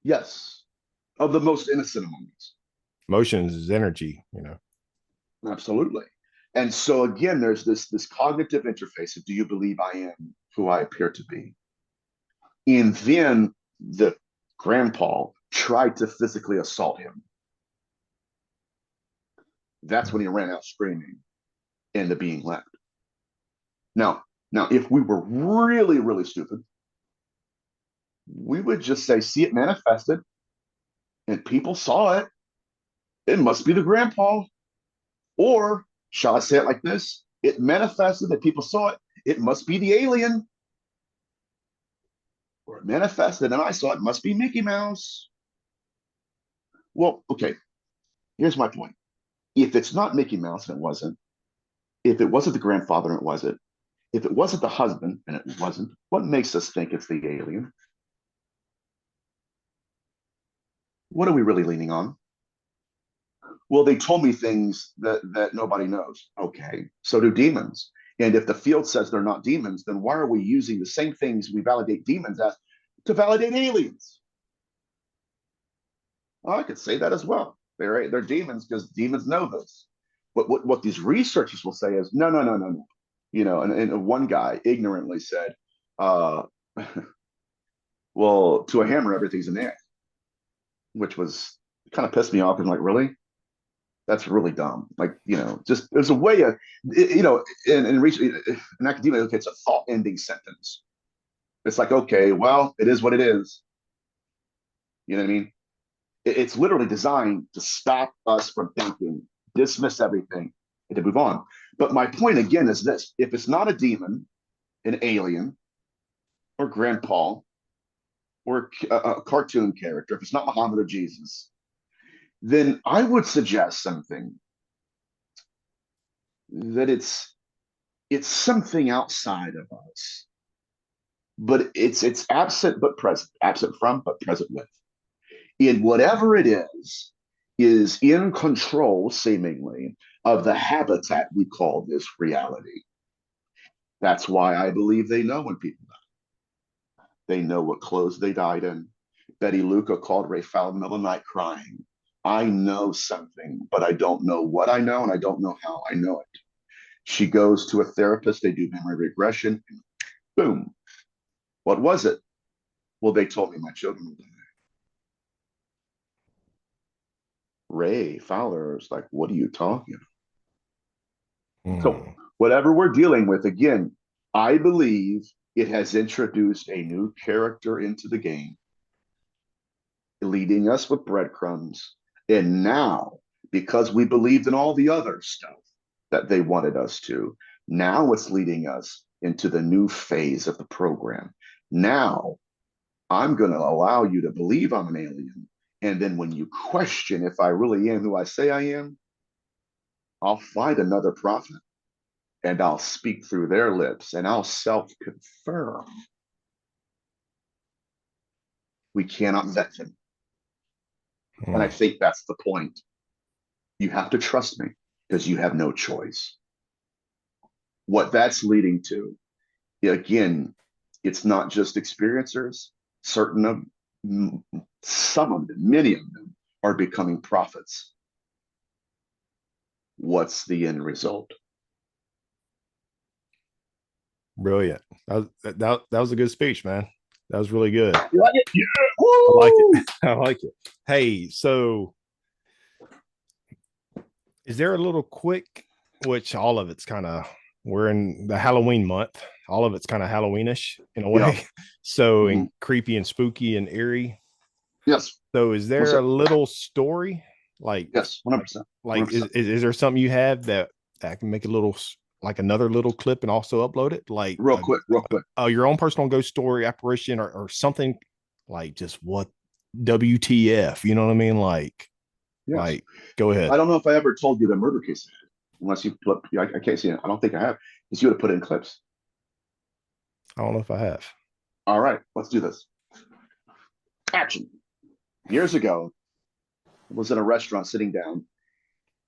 Yes, of the most innocent among us. Emotions is energy, you know. Absolutely. And so again, there's this cognitive interface of do you believe I am who I appear to be? And then the grandpa tried to physically assault him. That's when he ran out screaming and the being left. Now, if we were really, really stupid, we would just say, see it manifested and people saw it. It must be the grandpa. Or shall I say it like this? It manifested and people saw it. It must be the alien. Or it manifested and I saw it. It must be Mickey Mouse. Well, okay, here's my point. If it's not Mickey Mouse and it wasn't, if it wasn't the grandfather and it wasn't, if it wasn't the husband and it wasn't, what makes us think it's the alien? What are we really leaning on? Well, they told me things that nobody knows. Okay, so do demons. And if the field says they're not demons, then why are we using the same things we validate demons as to validate aliens? Well, I could say that as well. They're demons because demons know this. But what these researchers will say is no, no, no, no, no. And one guy ignorantly said, uh, well, to a hammer, everything's an egg, which was kind of pissed me off. And like, really? That's really dumb. Like, just there's a way of, in academia, okay, it's a thought ending sentence. It's like, okay, well, it is what it is. You know what I mean? It's literally designed to stop us from thinking, dismiss everything, and to move on. But my point again is this: if it's not a demon, an alien, or grandpa, or a cartoon character, if it's not Muhammad or Jesus, then I would suggest something that it's something outside of us, but it's absent but present, absent from but present with. In whatever it is in control, seemingly, of the habitat we call this reality. That's why I believe they know when people die. They know what clothes they died in. Betty Luca called Ray Fowler in the middle of the night crying. I know something, but I don't know what I know, and I don't know how I know it. She goes to a therapist, they do memory regression, and boom. What was it? Well, they told me my children will die. Ray Fowler is like, what are you talking about? So, Hmm. whatever we're dealing with, again, I believe it has introduced a new character into the game, leading us with breadcrumbs. And now, because we believed in all the other stuff that they wanted us to, now it's leading us into the new phase of the program. Now, I'm going to allow you to believe I'm an alien. And then when you question if I really am who I say I am, I'll find another prophet and I'll speak through their lips and I'll self confirm. We cannot vet him. And I think that's the point. You have to trust me because you have no choice. What that's leading to, again, it's not just experiencers. Certain of some of them, many of them are becoming prophets. What's the end result? Brilliant. That was a good speech, man. That was really good. You like it? Yeah. I like it. Woo! I like it. Hey, so is there a little quick, which all of it's kind of, we're in the Halloween month. All of it's kind of Halloweenish in a way. Yeah. So, Mhm. and creepy and spooky and eerie. Yes. So is What's there a up? little story like Yes. 100%. like 100%. is there something you have that I can make a little like another little clip and also upload it like Real quick. your own personal ghost story apparition or something like just what WTF, you know what I mean? Yes. Like go ahead. I don't know if I ever told you the murder case I had, unless you put, I can't see it. I don't think I have, because you would have put it in clips. I don't know if I have. All right, let's do this. Action. Years ago, I was in a restaurant sitting down,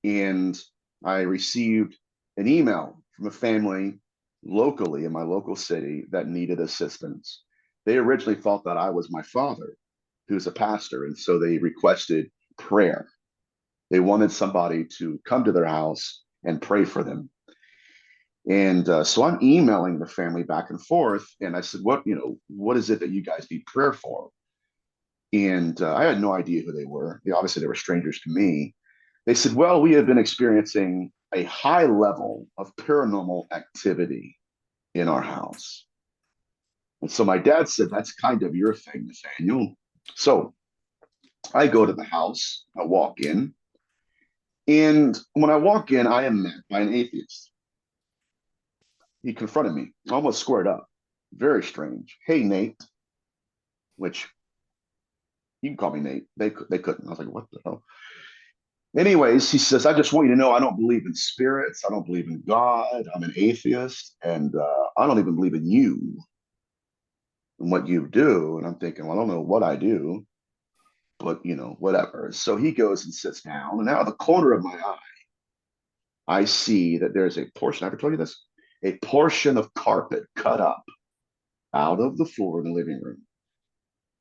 and I received an email from a family locally in my local city that needed assistance. They originally thought that I was my father, who's a pastor, and so they requested prayer. They wanted somebody to come to their house and pray for them. And so I'm emailing the family back and forth, and I said, what is it that you guys need prayer for? And I had no idea who they were. Obviously, they were strangers to me. They said, well, we have been experiencing a high level of paranormal activity in our house. And so my dad said, that's kind of your thing, Nathaniel. So I go to the house, I walk in, and when I walk in, I am met by an atheist. He confronted me, almost squared up. Very strange. Hey, Nate, which you can call me Nate. They couldn't. I was like, what the hell? Anyways, he says, I just want you to know I don't believe in spirits. I don't believe in God. I'm an atheist. And I don't even believe in you and what you do. And I'm thinking, well, I don't know what I do, but, whatever. So he goes and sits down. And out of the corner of my eye, I see that there's a portion. I ever told you this? A portion of carpet cut up out of the floor in the living room,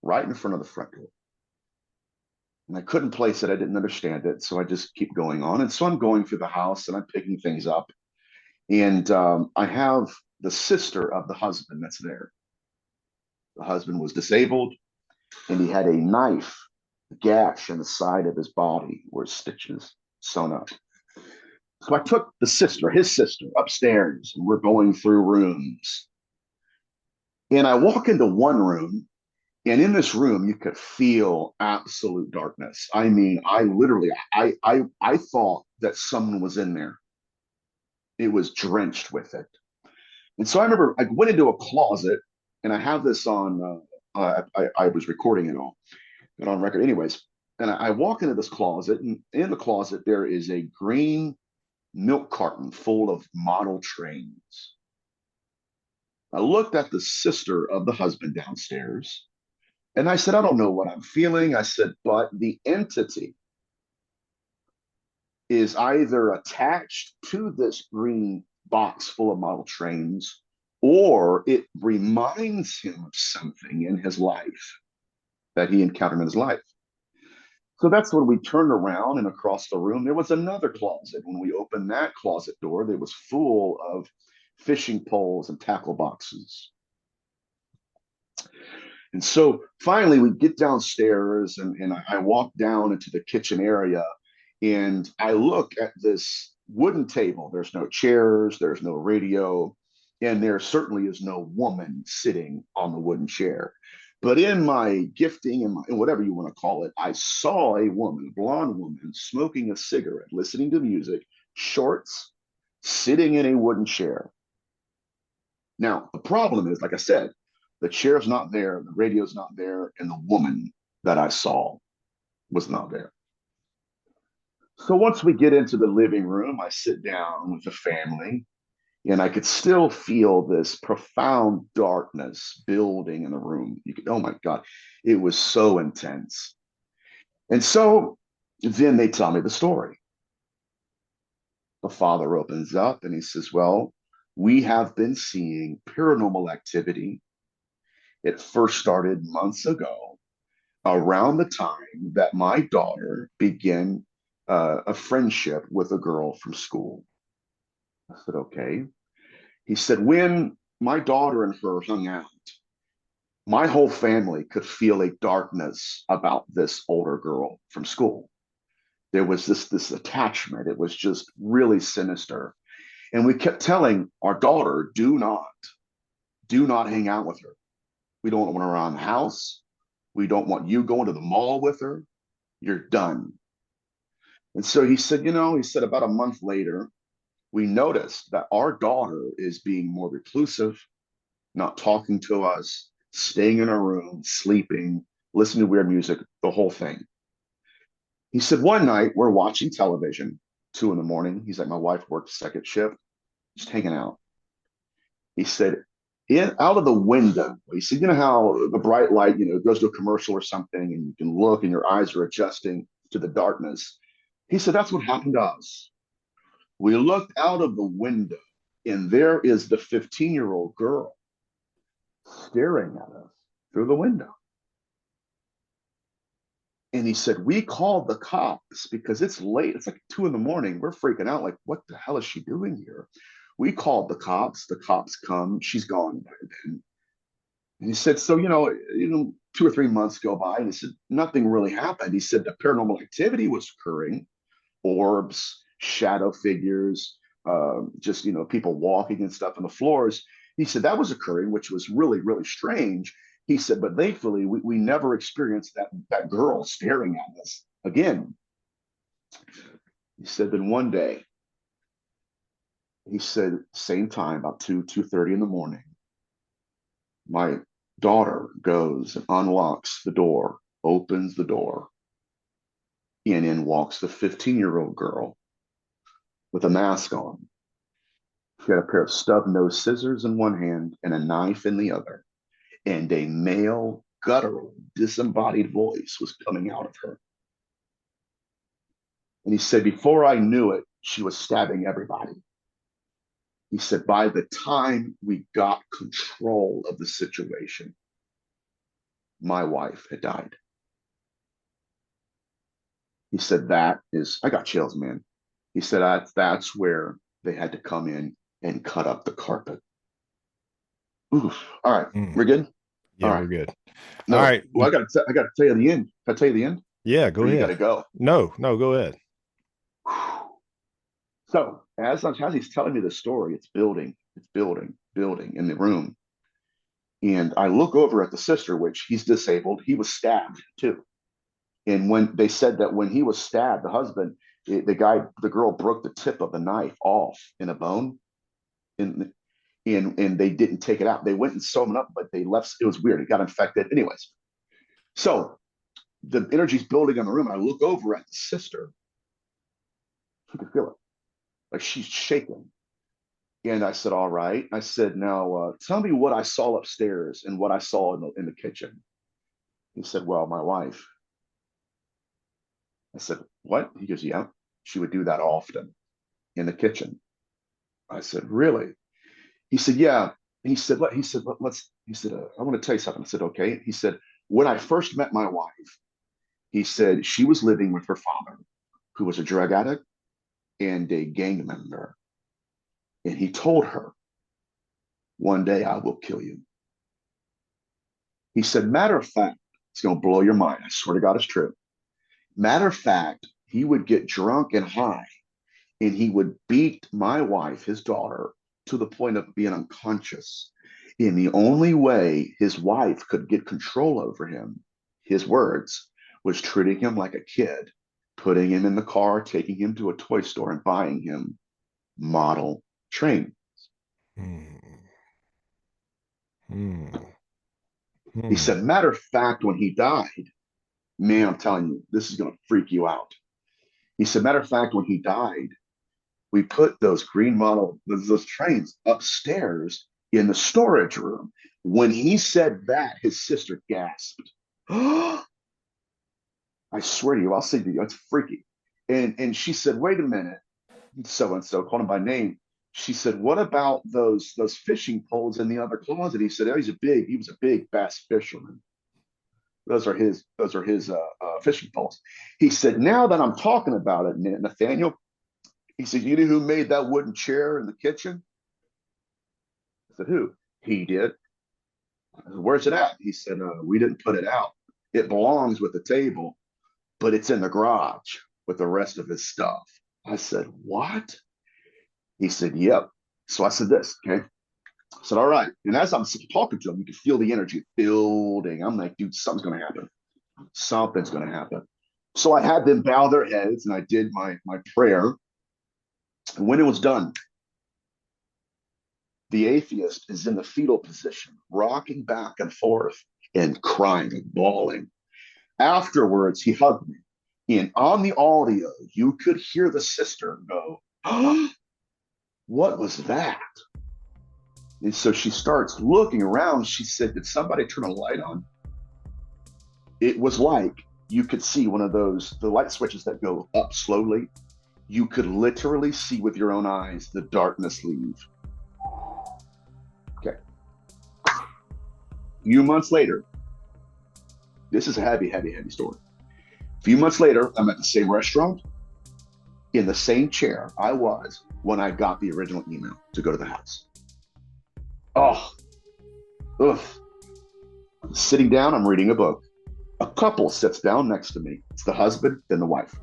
right in front of the front door. And I couldn't place it. I didn't understand it. So I just keep going on. And so I'm going through the house and I'm picking things up. And I have the sister of the husband that's there. The husband was disabled and he had a knife gash in the side of his body where stitches sewn up. So I took his sister, upstairs, and we're going through rooms. And I walk into one room, and in this room, you could feel absolute darkness. I mean, I literally, I thought that someone was in there. It was drenched with it. And so I remember I went into a closet, and I have this on. I was recording it all, but on record, anyways. And I walk into this closet, and in the closet there is a green milk carton full of model trains. I looked at the sister of the husband downstairs, and I said, I don't know what I'm feeling. I said, but the entity is either attached to this green box full of model trains, or it reminds him of something in his life that he encountered in his life. So that's when we turned around, and across the room there was another closet. When we opened that closet door, there was full of fishing poles and tackle boxes. And so finally we get downstairs, and I walk down into the kitchen area, and I look at this wooden table. There's no chairs, there's no radio, and there certainly is no woman sitting on the wooden chair. But in my gifting and whatever you want to call it, I saw a woman, a blonde woman, smoking a cigarette, listening to music, shorts, sitting in a wooden chair. Now, the problem is, like I said, the chair's not there, the radio's not there, and the woman that I saw was not there. So once we get into the living room, I sit down with the family, and I could still feel this profound darkness building in the room. You could, oh my God, it was so intense. And so then they tell me the story. The father opens up and he says, well, we have been seeing paranormal activity. It first started months ago, around the time that my daughter began a friendship with a girl from school. I said, okay. He said, when my daughter and her hung out, my whole family could feel a darkness about this older girl from school. There was this attachment. It was just really sinister. And we kept telling our daughter, do not hang out with her. We don't want her around the house. We don't want you going to the mall with her. You're done. And so he said, he said about a month later, we noticed that our daughter is being more reclusive, not talking to us, staying in her room, sleeping, listening to weird music, the whole thing. He said, one night we're watching television, 2 in the morning. He's like, my wife worked second shift, just hanging out. He said, out of the window, he said, you know how the bright light, goes to a commercial or something and you can look and your eyes are adjusting to the darkness. He said, that's what happened to us. We looked out of the window and there is the 15-year-old girl staring at us through the window. And he said, we called the cops because it's late. It's like 2 in the morning. We're freaking out. Like, what the hell is she doing here? We called the cops. The cops come. She's gone by then. And he said, so, 2 or 3 months go by. And he said, nothing really happened. He said, the paranormal activity was occurring, orbs, shadow figures, just, people walking and stuff on the floors. He said that was occurring, which was really, really strange. He said, but thankfully, we never experienced that girl staring at us again. He said, then one day, he said, same time, about 2:30 in the morning, my daughter goes and unlocks the door, opens the door, and in walks the 15-year-old girl with a mask on. She had a pair of stub-nosed scissors in one hand and a knife in the other, and a male, guttural, disembodied voice was coming out of her. And he said, before I knew it, she was stabbing everybody. He said, by the time we got control of the situation, my wife had died. He said, I got chills, man. He said, that's where they had to come in and cut up the carpet. Oof. All right, we're good. Yeah, All we're right. good. All No, right. well, I got to tell you the end. Can I tell you the end? Yeah, go Or you got ahead. to go. No, go ahead. So as he's telling me the story, it's building, building in the room. And I look over at the sister, which he's disabled. He was stabbed too. And when they said that when he was stabbed, the husband, the girl broke the tip of the knife off in a bone, and they didn't take it out. They went and sewed it up, but they left. It was weird. It got infected. Anyways, so the energy's building in the room, and I look over at the sister. She could feel it, like she's shaking. And I said, all right. I said, now tell me what I saw upstairs and what I saw in the kitchen. He said, well, my wife. I said, what? He goes, yeah, she would do that often in the kitchen. I said, really? He said, yeah. He said, I want to tell you something. I said, okay. He said, when I first met my wife, he said she was living with her father, who was a drug addict and a gang member. And he told her, one day I will kill you. He said, matter of fact, it's going to blow your mind. I swear to God, it's true. Matter of fact, he would get drunk and high and he would beat my wife, his daughter, to the point of being unconscious. And the only way his wife could get control over him, his words, was treating him like a kid, putting him in the car, taking him to a toy store and buying him model trains. Hmm. Hmm. He Hmm. said, matter of fact, when he died, man, I'm telling you, this is going to freak you out. He said, matter of fact, when he died, we put those green model, those trains upstairs in the storage room. When he said that, his sister gasped. I swear to you, I'll say to you, it's freaky. And she said, wait a minute, so and so, called him by name. She said, what about those fishing poles in the other closet? He said, oh, he was a big bass fisherman. Those are his fishing poles. He said, now that I'm talking about it, Nathaniel, he said, you know who made that wooden chair in the kitchen? I said, who? He did. I said, where's it at? He said, we didn't put it out. It belongs with the table, but it's in the garage with the rest of his stuff. I said, what? He said, yep. So I said this, okay? I said, all right. And as I'm talking to him, you can feel the energy building. I'm like, dude, something's going to happen. Something's going to happen. So I had them bow their heads and I did my prayer. And when it was done, the atheist is in the fetal position, rocking back and forth and crying and bawling. Afterwards, he hugged me. And on the audio, you could hear the sister go, oh, what was that? And so she starts looking around. She said, did somebody turn a light on? It was like you could see one of the light switches that go up slowly. You could literally see with your own eyes the darkness leave. Okay. A few months later, this is a heavy story. A few months later, I'm at the same restaurant, in the same chair I was when I got the original email to go to the house. Oh, ugh. I'm sitting down, I'm reading a book. A couple sits down next to me. It's the husband, then the wife.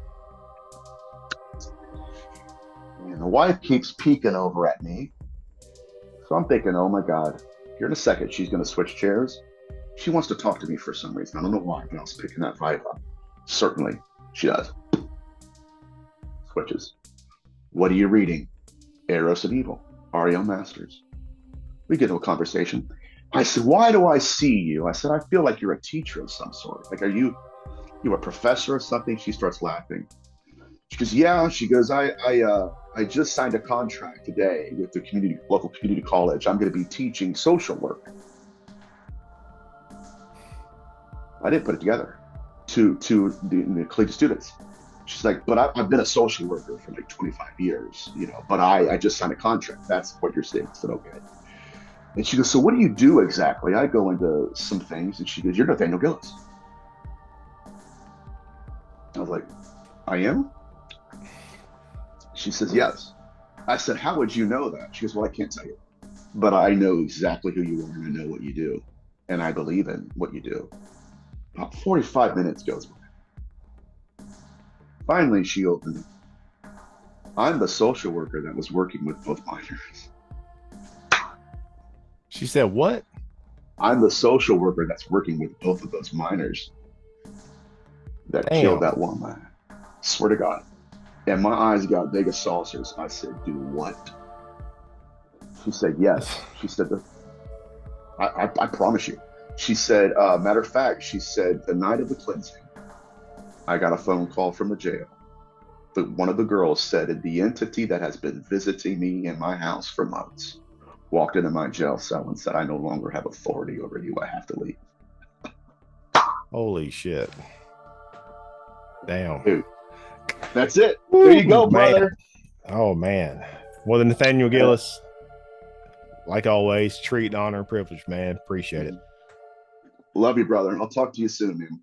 And the wife keeps peeking over at me. So I'm thinking, oh my God, here in a second, she's going to switch chairs. She wants to talk to me for some reason. I don't know why, but I was picking that vibe up. Certainly, she does. Switches. What are you reading? Eros of Evil, Ariel Masters. We get into a conversation. I said, why do I see you? I said, I feel like you're a teacher of some sort. Like, are you a professor or something? She starts laughing. She goes, yeah. She goes, I just signed a contract today with the local community college. I'm going to be teaching social work. I didn't put it together to the collegiate students. She's like, but I've been a social worker for like 25 years, but I just signed a contract. That's what you're saying. I said, okay. And she goes, so what do you do exactly? I go into some things, and she goes, you're Nathaniel Gillis. I was like, I am? She says, yes. I said, how would you know that? She goes, well, I can't tell you, but I know exactly who you are, and I know what you do, and I believe in what you do. About 45 minutes goes by. Finally, she opened it. I'm the social worker that was working with both minors. She said, what? I'm the social worker that's working with both of those minors that Damn. killed that one man. Swear to God. And my eyes got big as saucers. I said, do what? She said, yes. She said, I promise you. She said, matter of fact, she said, the night of the cleansing, I got a phone call from the jail. But one of the girls said, the entity that has been visiting me in my house for months walked into my jail cell and said, I no longer have authority over you. I have to leave. Holy shit. Damn. Dude, that's it. There you go, brother. Oh, man. Well, the Nathaniel Gillis, like always, treat, honor, and privilege, man. Appreciate it. Love you, brother. I'll talk to you soon, man.